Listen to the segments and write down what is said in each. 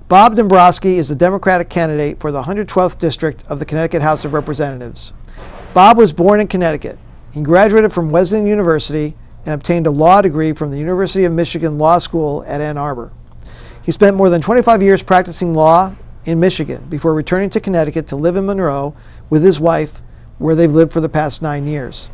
Bob Dombroski is the Democratic candidate for the 112th District of the Connecticut House of Representatives. Bob was born in Connecticut. He graduated from Wesleyan University and obtained a law degree from the University of Michigan Law School at Ann Arbor. He spent more than 25 years practicing law in Michigan before returning to Connecticut to live in Monroe with his wife, where they've lived for the past 9 years.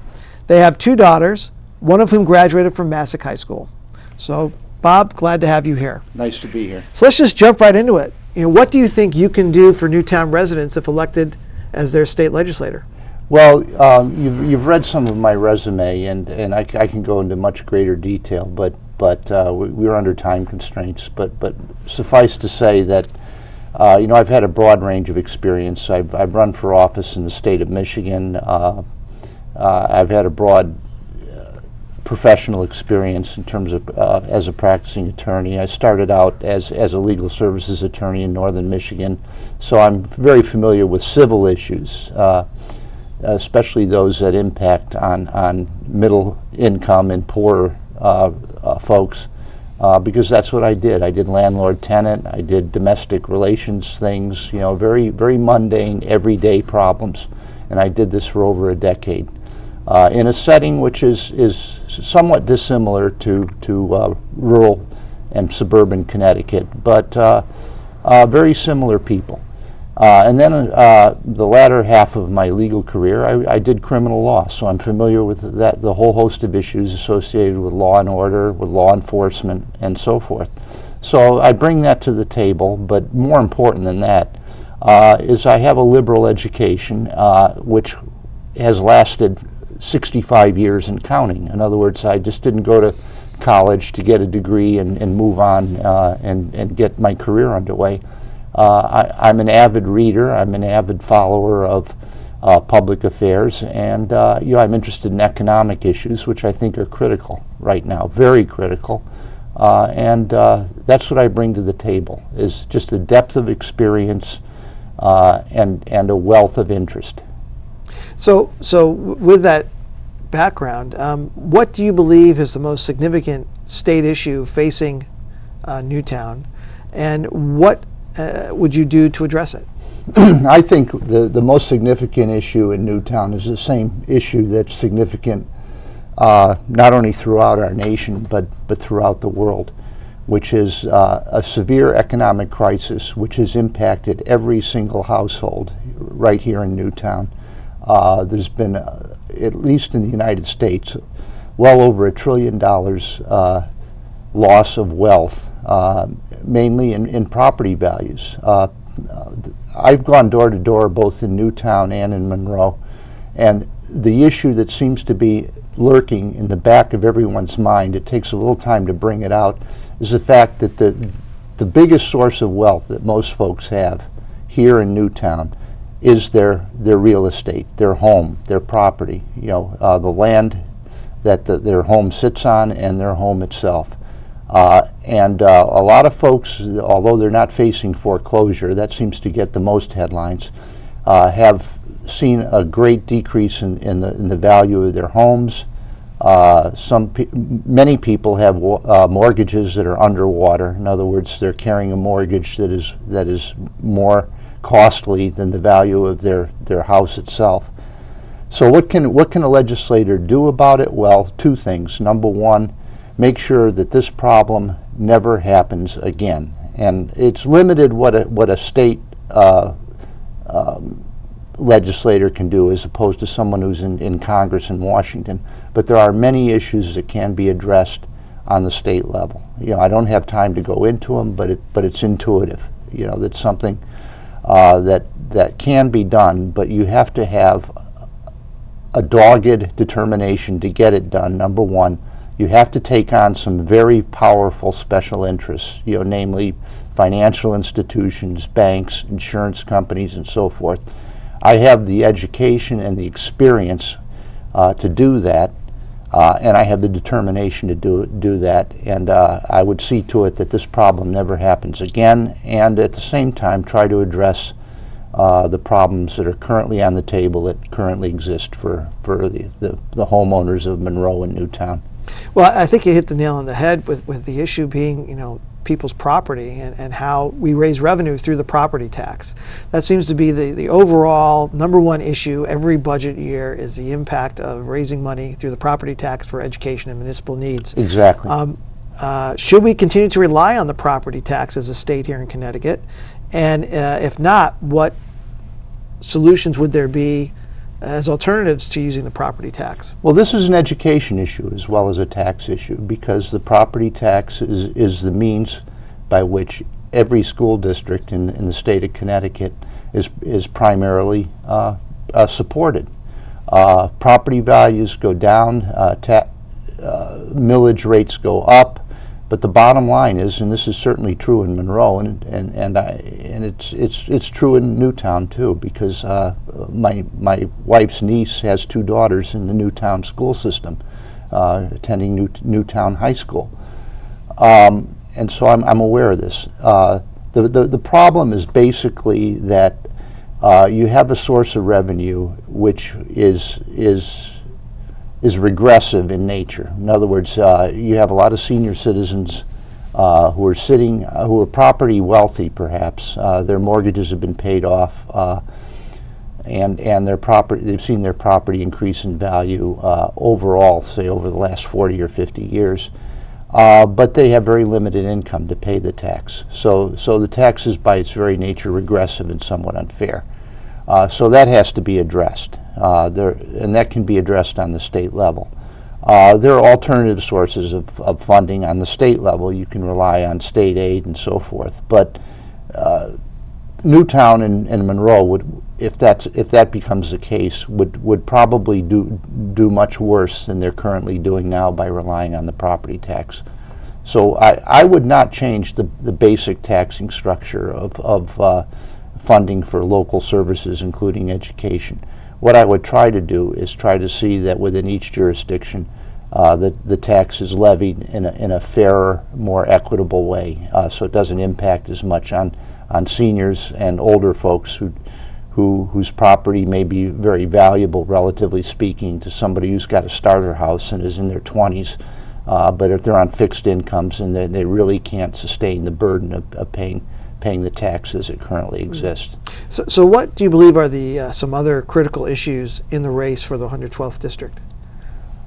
They have 2 daughters, one of whom graduated from Massac High School. So, Bob, glad to have you here. Nice to be here. So let's just jump right into it. What do you think you can do for Newtown residents if elected as their state legislator? Well, you've read some of my resume, and I can go into much greater detail, but we're under time constraints. But suffice to say that I've had a broad range of experience. I've run for office in the state of Michigan. I've had a broad professional experience in terms of as a practicing attorney. I started out as a legal services attorney in northern Michigan, so I'm very familiar with civil issues, especially those that impact on middle income and poor folks, because that's what I did. I did landlord-tenant, I did domestic relations things, very, very mundane, everyday problems, and I did this for over a decade. In a setting which is somewhat dissimilar to rural and suburban Connecticut, but very similar people. And then the latter half of my legal career, I did criminal law, so I'm familiar with the whole host of issues associated with law and order, with law enforcement, and so forth. So I bring that to the table, but more important than that is I have a liberal education, which has lasted 65 years and counting. In other words, I just didn't go to college to get a degree and move on and get my career underway. I'm an avid reader. I'm an avid follower of public affairs, and I'm interested in economic issues, which I think are critical right now, very critical. And that's what I bring to the table, is just a depth of experience and a wealth of interest. So with that background, what do you believe is the most significant state issue facing Newtown, and what would you do to address it? I think the most significant issue in Newtown is the same issue that's significant not only throughout our nation but throughout the world, which is a severe economic crisis which has impacted every single household right here in Newtown. There's been, at least in the United States, well over $1 trillion loss of wealth, mainly in property values. I've gone door to door both in Newtown and in Monroe, and the issue that seems to be lurking in the back of everyone's mind, it takes a little time to bring it out, is the fact that the biggest source of wealth that most folks have here in Newtown is their real estate, their home, their property, the land that their home sits on and their home itself. And a lot of folks, although they're not facing foreclosure, that seems to get the most headlines, have seen a great decrease in the value of their homes. Many people have mortgages that are underwater. In other words, they're carrying a mortgage that is more costly than the value of their house itself. So what can a legislator do about it? Well, 2 things. Number one, make sure that this problem never happens again. And it's limited what a state legislator can do as opposed to someone who's in Congress in Washington. But there are many issues that can be addressed on the state level. I don't have time to go into them, but it's intuitive. That's something that can be done, but you have to have a dogged determination to get it done. Number one, you have to take on some very powerful special interests, namely financial institutions, banks, insurance companies, and so forth. I have the education and the experience to do that, and I have the determination to do that, and I would see to it that this problem never happens again, and at the same time try to address the problems that are currently on the table that currently exist for the homeowners of Monroe and Newtown. Well, I think you hit the nail on the head with the issue being, people's property and how we raise revenue through the property tax. That seems to be the overall number one issue every budget year, is the impact of raising money through the property tax for education and municipal needs. Exactly. Should we continue to rely on the property tax as a state here in Connecticut? And if not, what solutions would there be as alternatives to using the property tax? Well, this is an education issue as well as a tax issue, because the property tax is the means by which every school district in the state of Connecticut is primarily supported. Property values go down, millage rates go up, but the bottom line is, and this is certainly true in Monroe, and it's true in Newtown too, because my wife's niece has two daughters in the Newtown school system, attending Newtown High School, and so I'm aware of this. The problem is basically that you have a source of revenue which is regressive in nature. In other words, you have a lot of senior citizens who are property wealthy, perhaps. Their mortgages have been paid off, and they've seen their property increase in value overall, say over the last 40 or 50 years. But they have very limited income to pay the tax. So the tax is by its very nature regressive and somewhat unfair. So that has to be addressed, and that can be addressed on the state level. There are alternative sources of funding on the state level. You can rely on state aid and so forth. But Newtown and Monroe would, if that becomes the case, would probably do much worse than they're currently doing now by relying on the property tax. So I would not change the basic taxing structure of funding for local services, including education. What I would try to do is try to see that within each jurisdiction the tax is levied in a fairer, more equitable way, so it doesn't impact as much on seniors and older folks whose property may be very valuable, relatively speaking, to somebody who's got a starter house and is in their 20s, but if they're on fixed incomes and they really can't sustain the burden of paying the taxes that currently exist. So what do you believe are the some other critical issues in the race for the 112th district?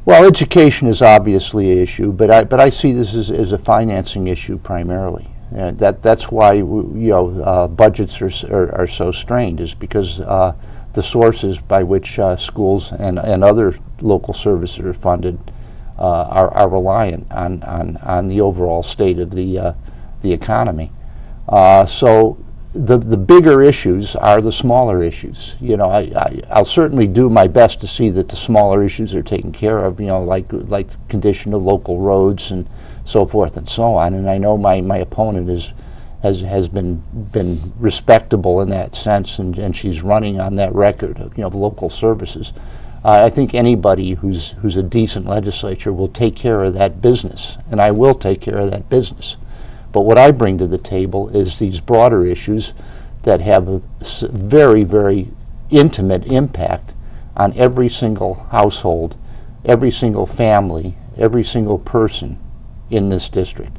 Well, education is obviously an issue, but I see this as a financing issue primarily. That's why budgets are so strained, is because the sources by which schools and other local services are funded are reliant on the overall state of the economy. So the bigger issues are the smaller issues. I'll certainly do my best to see that the smaller issues are taken care of, like the condition of local roads and so forth and so on. And I know my opponent has been respectable in that sense, and she's running on that record of local services. I think anybody who's a decent legislature will take care of that business, and I will take care of that business. But what I bring to the table is these broader issues that have a very, very intimate impact on every single household, every single family, every single person in this district.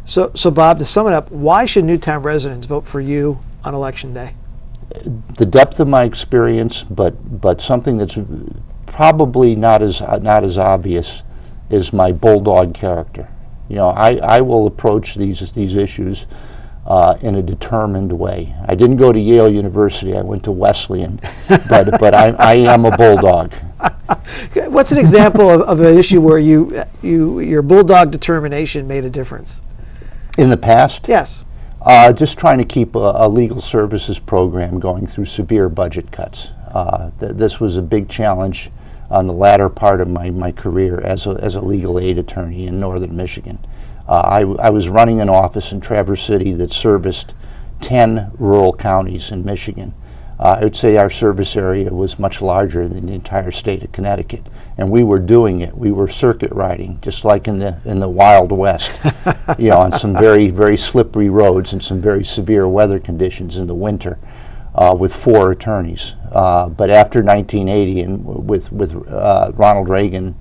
So Bob, to sum it up, why should Newtown residents vote for you on Election Day? The depth of my experience, but something that's probably not as obvious is my bulldog character. I will approach these issues in a determined way. I didn't go to Yale University. I went to Wesleyan, but I am a bulldog. What's an example of an issue where your bulldog determination made a difference? In the past? Yes. Just trying to keep a legal services program going through severe budget cuts. This was a big challenge on the latter part of my career as a legal aid attorney in northern Michigan. I was running an office in Traverse City that serviced 10 rural counties in Michigan. I would say our service area was much larger than the entire state of Connecticut, and we were doing it. We were circuit riding, just like in the Wild West, on some very, very slippery roads and some very severe weather conditions in the winter, with 4 attorneys. But after 1980, and with Ronald Reagan,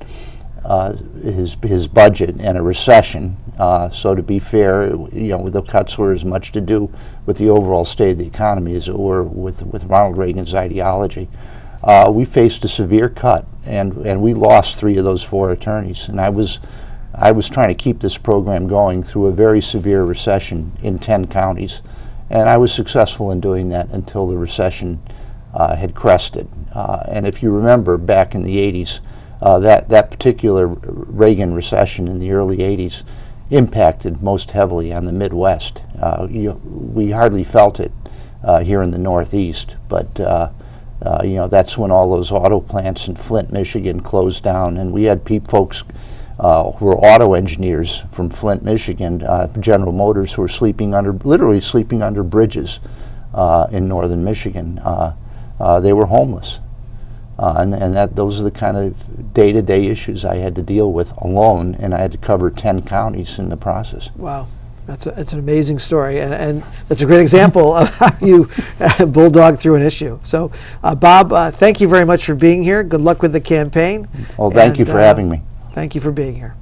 his budget and a recession, So to be fair, the cuts were as much to do with the overall state of the economy as it were with Ronald Reagan's ideology. We faced a severe cut, and we lost 3 of those 4 attorneys. And I was trying to keep this program going through a very severe recession in 10 counties, and I was successful in doing that until the recession had crested. And if you remember, back in the 80s, that particular Reagan recession in the early 80s impacted most heavily on the Midwest. We hardly felt it here in the Northeast, but that's when all those auto plants in Flint, Michigan closed down, and we had folks who were auto engineers from Flint, Michigan, General Motors, who were literally sleeping under bridges in northern Michigan. They were homeless. And those are the kind of day-to-day issues I had to deal with alone, and I had to cover 10 counties in the process. Wow, that's an amazing story, and that's a great example of how you bulldog through an issue. So, Bob, thank you very much for being here. Good luck with the campaign. Well, thank you for having me. Thank you for being here.